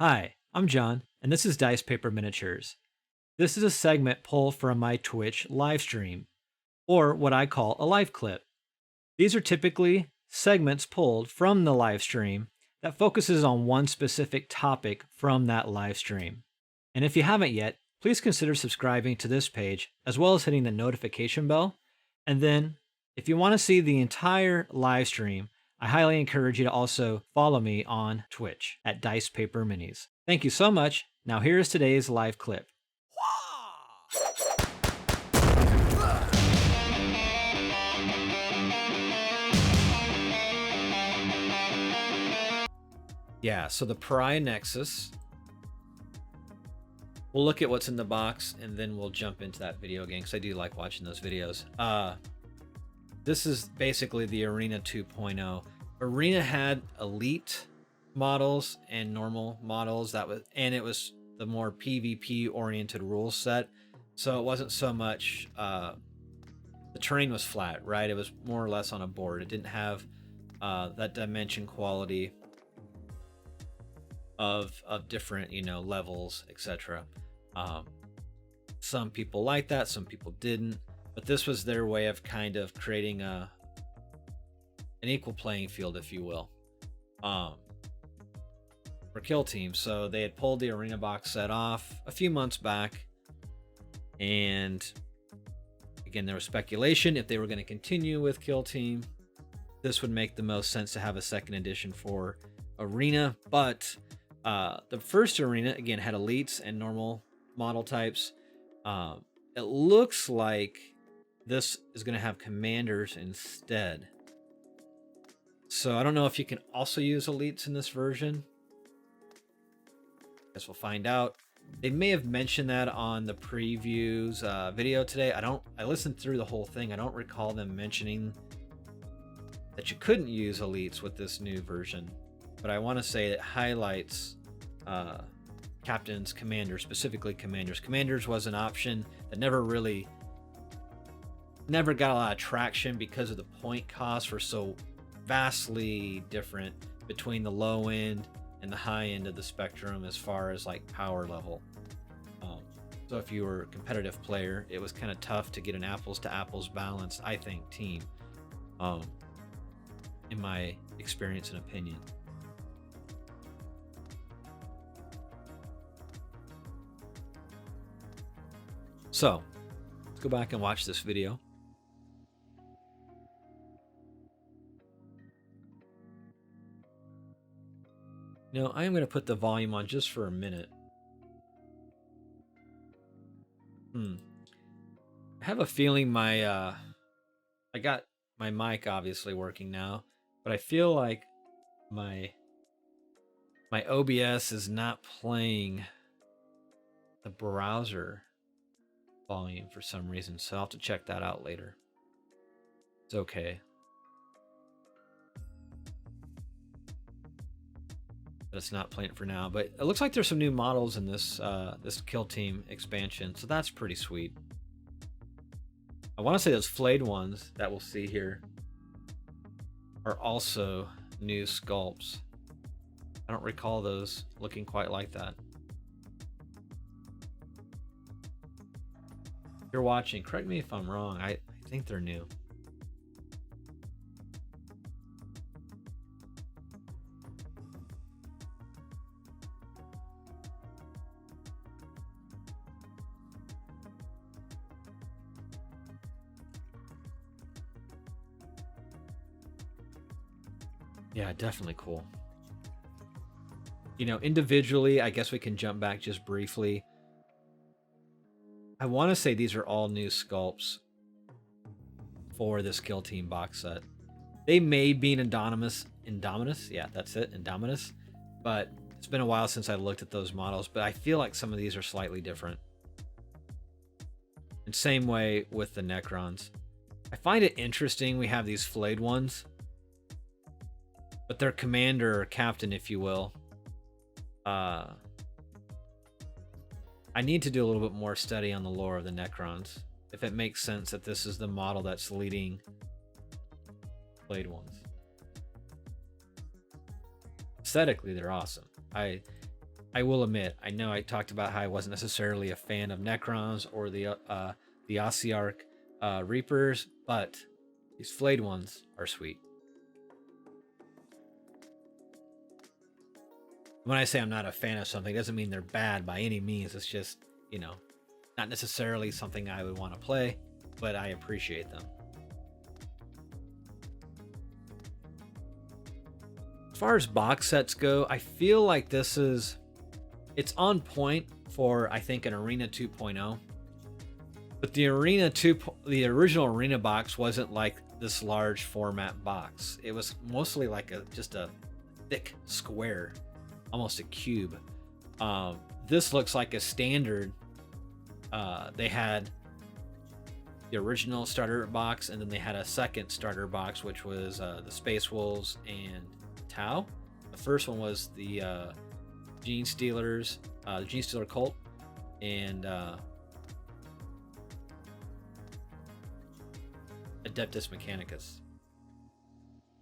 Hi, I'm John, and this is Dice Paper Miniatures. This is a segment pulled from my Twitch live stream, or what I call a live clip. These are typically segments pulled from the live stream that focuses on one specific topic from that live stream. And if you haven't yet, please consider subscribing to this page as well as hitting the notification bell. And then, if you want to see the entire live stream, I highly encourage you to also follow me on Twitch at Dice Paper Minis. Thank you so much. Now here is today's live clip. Yeah, so the Pariah Nexus. We'll look at what's in the box and then we'll jump into that video again because I do like watching those videos. This is basically the Arena 2.0. Arena had elite models and normal models, and it was the more PvP oriented rule set. So it wasn't so much the terrain was flat, right? It was more or less on a board. It didn't have that dimension quality of different, levels, etc. Some people liked that, some people didn't, but this was their way of kind of creating an equal playing field, if you will, for kill teams. So they had pulled the arena box set off a few months back, and again, there was speculation if they were going to continue with kill team, this would make the most sense to have a second edition for arena. But the first arena again had elites and normal model types. It looks like this is going to have commanders instead. So I don't know if you can also use elites in this version. Guess we'll find out. They may have mentioned that on the previews video today. I listened through the whole thing. I don't recall them mentioning that you couldn't use elites with this new version, but I want to say it highlights captains, commanders, specifically commanders. Commanders was an option that never got a lot of traction because of the point costs were so vastly different between the low end and the high end of the spectrum as far as like power level. So if you were a competitive player, it was kind of tough to get an apples to apples balanced, I think, team, in my experience and opinion. So let's go back and watch this video. I am going to put the volume on just for a minute. I have a feeling I got my mic obviously working now, but I feel like my OBS is not playing the browser volume for some reason, so I'll have to check that out later. It's okay. But it's not playing it for now. But it looks like there's some new models in this this kill team expansion, so that's pretty sweet. I want to say those flayed ones that we'll see here are also new sculpts. I don't recall those looking quite like that. If you're watching, correct me if I'm wrong. I think they're new. Yeah, definitely cool. Individually, I guess we can jump back just briefly. I want to say these are all new sculpts for this kill team box set. They may be an Indominus. Yeah, that's it, Indominus. But it's been a while since I looked at those models, but I feel like some of these are slightly different. And same way with the Necrons. I find it interesting we have these flayed ones, but their commander or captain, if you will, I need to do a little bit more study on the lore of the Necrons, if it makes sense that this is the model that's leading flayed ones. Aesthetically, they're awesome. I will admit, I know I talked about how I wasn't necessarily a fan of Necrons or the Ossiarch Reapers, but these flayed ones are sweet. When I say I'm not a fan of something, it doesn't mean they're bad by any means. It's just, not necessarily something I would want to play, but I appreciate them. As far as box sets go, I feel like it's on point for, I think, an Arena 2.0. But the original Arena box wasn't like this large format box. It was mostly like just a thick square, almost a cube. This looks like a standard. They had the original starter box, and then they had a second starter box, which was the Space Wolves and Tau. The first one was the Gene Stealers, the Gene Stealer Cult, and Adeptus Mechanicus.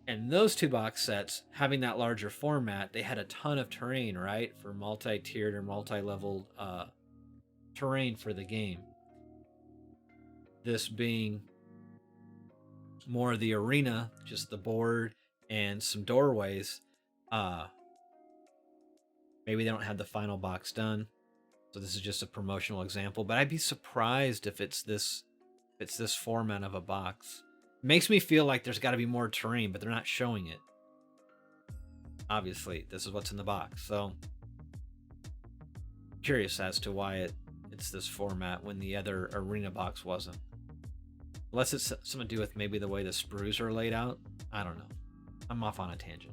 And those two box sets, having that larger format, they had a ton of terrain, right? For multi-tiered or multi-leveled terrain for the game. This being more of the arena, just the board and some doorways. Maybe they don't have the final box done, so this is just a promotional example. But I'd be surprised if it's this format of a box. It makes me feel like there's got to be more terrain, but they're not showing it. Obviously, this is what's in the box, so curious as to why it's this format when the other arena box wasn't. Unless it's something to do with maybe the way the sprues are laid out. I don't know. I'm off on a tangent.